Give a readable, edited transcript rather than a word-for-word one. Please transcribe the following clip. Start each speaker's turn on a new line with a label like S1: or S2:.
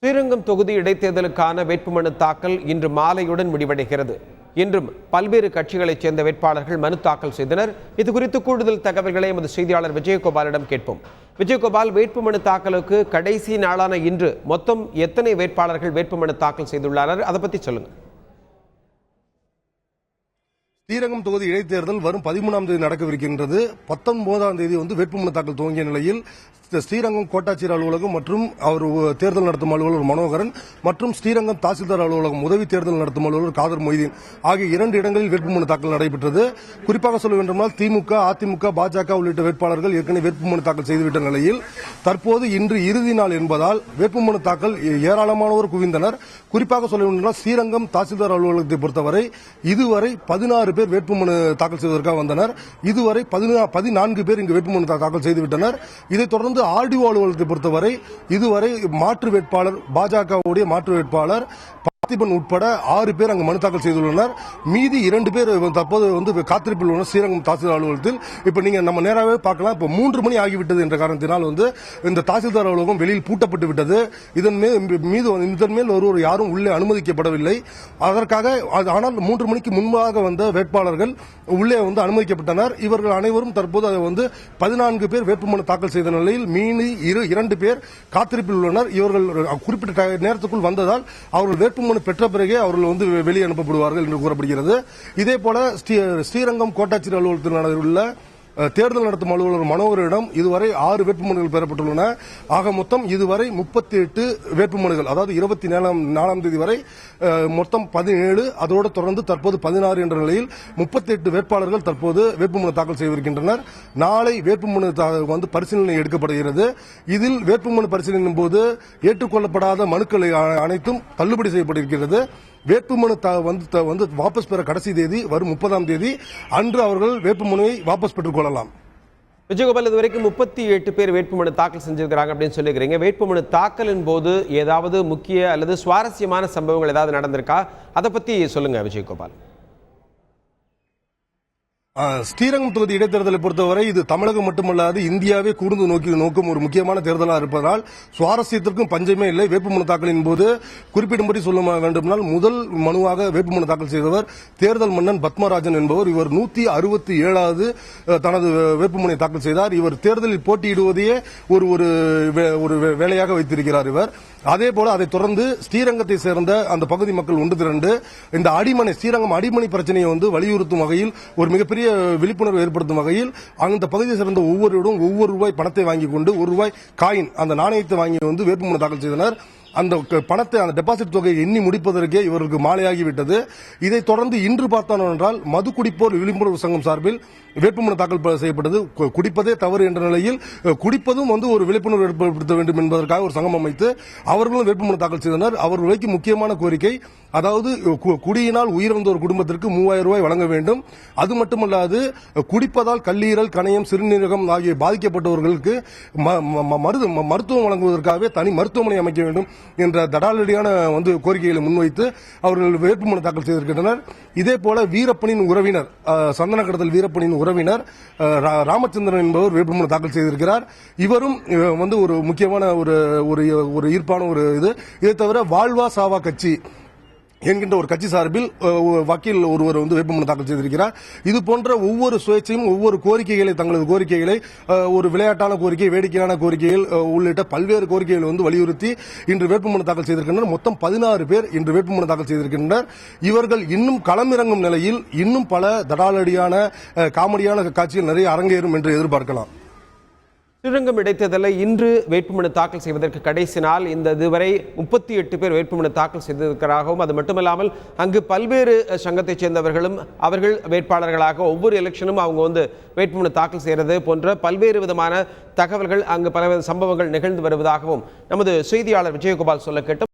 S1: ஸ்ரீரங்கம் தொகுதி இடைத்தேர்தலுக்கான வேட்புமனு தாக்கல் இன்று மாலையுடன் முடிவடைகிறது. இன்றும் பல்வேறு கட்சிகளைச் சேர்ந்த வேட்பாளர்கள் மனு தாக்கல் செய்தனர். இதுகுறித்து கூடுதல் தகவல்களை எமது செய்தியாளர் விஜயகோபாலிடம் கேட்போம். விஜயகோபால், வேட்புமனு தாக்கலுக்கு கடைசி நாளான இன்று மொத்தம் எத்தனை வேட்பாளர்கள் வேட்புமனு தாக்கல் செய்துள்ளனர்? அதை பற்றி சொல்லுங்க.
S2: ஸ்ரீரங்கம் தொகுதி இடைத்தேர்தல் வரும் 13ஆம் தேதி நடக்கவிருக்கின்றது. 19ஆம் தேதி வேட்புமனு தாக்கல் துவங்கிய நிலையில் ஸ்ரீரங்கம் கோட்டாட்சியர் அலுவலகம் மற்றும் அவர் தேர்தல் நடத்தும் அலுவலர் மனோகரன் மற்றும் ஸ்ரீரங்கம் தாசில்தார் அலுவலகம் உதவி தேர்தல் நடத்தும் அலுவலர் காதர் மொய்தீன் ஆகிய 2 இடங்களில் வேட்புமனு தாக்கல் நடைபெற்றது. குறிப்பாக சொல்ல வேண்டுமானால் திமுக, அதிமுக, பாஜக உள்ளிட்ட வேட்பாளர்கள் ஏற்கனவே வேட்புமனு தாக்கல் செய்துவிட்ட நிலையில் தற்போது இன்று இறுதி நாள் என்பதால் வேட்புமனு தாக்கல் ஏராளமானோர் குவிந்தனர். குறிப்பாக சொல்ல வேண்டுமானால் ஸ்ரீரங்கம் தாசில்தார் அலுவலகத்தை பொறுத்தவரை இதுவரை 16 பேர் வேட்புமனு தாக்கல் செய்வதற்காக வந்தனர். இதுவரை 14 பேர் இங்கு வேட்புமனு தாக்கல் செய்துவிட்டனர். இதைத் தொடர்ந்து ஆர்டிஓ அலுவலகத்தை பொறுத்தவரை இதுவரை மாற்று வேட்பாளர், பாஜகவுடைய மாற்று வேட்பாளர் பார்த்திபன் உட்பட 6 பேர் அங்கு மனு தாக்கல் செய்துள்ளனர். மீதி 2 பேர் தற்போது காத்திருப்பில் உள்ள ஸ்ரீரங்கம் தாசில்தார் அலுவலகத்தில். இப்ப நீங்க நம்ம நேராகவே பார்க்கலாம். இப்ப 3 மணி ஆகிவிட்டது என்ற காரணத்தினால் இந்த தாசில்தார் அலுவலகம் வெளியில் பூட்டப்பட்டு விட்டது. இதன் மேல் ஒருவர் யாரும் உள்ளே அனுமதிக்கப்படவில்லை. அதற்காக ஆனால் 3 மணிக்கு முன்பாக வந்த வேட்பாளர்கள் உள்ளே அனுமதிக்கப்பட்டனர். இவர்கள் அனைவரும் தற்போது 14 பேர் வேட்புமனு தாக்கல் செய்த நிலையில் மீதி 2 பேர் காத்திருப்பில் உள்ளனர். இவர்கள் குறிப்பிட்ட நேரத்துக்குள் வந்ததால் அவர்கள் வேட்புமனு பெற்ற பிறகே அவர்கள் வெளியே அனுப்பப்படுவார்கள் என்று கூறப்படுகிறது. இதேபோல ஸ்ரீரங்கம் கோட்டாட்சியர் அலுவலகத்தில் உள்ள தேர்தல் நடத்தும் அலுவலர் மனோகரிடம் இதுவரை 6 வேட்புமனுகள் பெறப்பட்டுள்ளன. ஆக மொத்தம் இதுவரை 38 வேட்புமனுகள், அதாவது 24ஆம் தேதி வரை மொத்தம் 17, அதோடு தொடர்ந்து தற்போது 16 என்ற நிலையில் 38 வேட்பாளர்கள் தற்போது வேட்புமனு தாக்கல் செய்திருக்கின்றனர். நாளை வேட்புமனு பரிசீலனை எடுக்கப்படுகிறது. இதில் வேட்புமனு பரிசீலனையின் போது ஏற்றுக்கொள்ளப்படாத மனுக்கள் அனைத்தும் தள்ளுபடி செய்யப்பட்டிருக்கிறது. வேட்புமனு வாபஸ் பெற கடைசி தேதி வரும் 30ஆம் தேதி அன்று அவர்கள் வேட்புமனுவை வாபஸ் பெற்றுக் கொள்ளலாம்.
S1: விஜயகோபால், இதுவரைக்கும் 38 பேர் வேட்புமனு தாக்கல் செஞ்சிருக்கிறாங்க அப்படின்னு சொல்லிக்கிறீங்க. வேட்புமனு தாக்கலின் போது ஏதாவது முக்கிய அல்லது சுவாரஸ்யமான சம்பவங்கள் ஏதாவது நடந்திருக்கா? அதை பத்தி சொல்லுங்க விஜயகோபால்.
S2: ஸ்ரீரங்கம் தொகுதி இடைத்தேர்தலை பொறுத்தவரை இது தமிழகம் மட்டுமல்லாது இந்தியாவே கூர்ந்து நோக்கும் ஒரு முக்கியமான தேர்தலாக இருப்பதால் சுவாரஸ்யத்திற்கும் பஞ்சமே இல்லை. வேட்புமனு தாக்கலின் போது குறிப்பிடும்படி சொல்ல வேண்டுமானால் முதல் மனுவாக வேட்புமனு தாக்கல் செய்தவர் தேர்தல் மன்னன் பத்மராஜன் என்பவர். இவர் 167வது தனது வேட்புமனை தாக்கல் செய்தார். இவர் தேர்தலில் போட்டியிடுவதையே ஒரு வேலையாக வைத்திருக்கிறார் இவர். அதேபோல அதைத் தொடர்ந்து ஸ்ரீரங்கத்தை சேர்ந்த அந்த பகுதி மக்கள் ஒன்று திரண்டு இந்த ஸ்ரீரங்கம் அடிமனை பிரச்சனையை வலியுறுத்தும் வகையில் ஒரு மிகப்பெரிய விழிப்புணர்வு ஏற்படுத்தும் வகையில் அந்த பகுதியை சேர்ந்த ஒவ்வொருவரும் ஒவ்வொரு ரூபாய் பணத்தை வாங்கிக் கொண்டு ₹1 காயின், அந்த நாணயத்தை வாங்கி வேட்புமனு தாக்கல் செய்தனர். அந்த பணத்தை, அந்த டெபாசிட் தொகையை எண்ணி முடிப்பதற்கே இவருக்கு மாலையாகிவிட்டது. இதைத் தொடர்ந்து இன்று பார்த்தோம் என்றால் மது குடிப்போர் விழிப்புணர்வு சங்கம் சார்பில் வேட்புமனு தாக்கல் செய்யப்பட்டது. குடிப்பதே தவறு என்ற நிலையில் குடிப்பதும் ஒரு விழிப்புணர்வு ஏற்படுத்த வேண்டும் என்பதற்காக ஒரு சங்கம் அமைத்து அவர்களும் வேட்புமனு தாக்கல் செய்தனர். அவர்கள் வைக்கும் முக்கியமான கோரிக்கை, அதாவது குடியினால் உயிரிழந்த ஒரு குடும்பத்திற்கு ₹3000 வழங்க வேண்டும். அது மட்டுமல்லாது குடிப்பதால் கல்லீரல், கணையம், சிறுநீரகம் ஆகிய பாதிக்கப்பட்டவர்களுக்கு மருத்துவம் வழங்குவதற்காகவே தனி மருத்துவமனை அமைக்க வேண்டும் என்ற தடாலடியான கோரிக்கைகளை முன்வைத்து அவர்கள் வேட்புமனு தாக்கல் செய்திருக்கின்றனர். இதேபோல வீரப்பனின் உறவினர், சந்தன கடத்தல் வீரப்பனின் உறவினர் ராமச்சந்திரன் என்பவர் வேட்புமனு தாக்கல் செய்திருக்கிறார். இவரும் ஒரு முக்கியமான ஒரு ஈர்ப்பான இதை தவிர வாழ்வா சாவா கட்சி என்கின்ற ஒரு கட்சி சார்பில் வக்கீல் ஒருவர் வேட்புமனு தாக்கல் செய்திருக்கிறார். இது போன்ற ஒவ்வொரு சுயேட்சையும் ஒவ்வொரு கோரிக்கைகளை, தங்களது கோரிக்கைகளை, ஒரு விளையாட்டான கோரிக்கை, வேடிக்கையான கோரிக்கைகள் உள்ளிட்ட பல்வேறு கோரிக்கைகளை வலியுறுத்தி இன்று வேட்புமனு தாக்கல் செய்திருக்கின்றனர். மொத்தம் 16 பேர் இன்று வேட்புமனு தாக்கல் செய்திருக்கின்றனர். இவர்கள் இன்னும் களமிறங்கும் நிலையில் இன்னும் பல தடாலடியான காமெடியான காட்சிகள் நிறைய அரங்கேறும் என்று எதிர்பார்க்கலாம்.
S1: ஸ்ரீரங்கம் இடைத்தேர்தலில் இன்று வேட்புமனு தாக்கல் செய்வதற்கு கடைசி நாள். இதுவரை 38 பேர் வேட்புமனு தாக்கல் செய்திருக்கிறாகவும், அது மட்டுமல்லாமல் அங்கு பல்வேறு சங்கத்தைச் சேர்ந்தவர்களும் அவர்கள் வேட்பாளர்களாக ஒவ்வொரு எலெக்ஷனும் அவங்க வேட்புமனு தாக்கல் செய்கிறது போன்ற பல்வேறு விதமான தகவல்கள், அங்கு பல சம்பவங்கள் நிகழ்ந்து வருவதாகவும் நமது செய்தியாளர் விஜயகோபால் சொல்ல கேட்டோம்.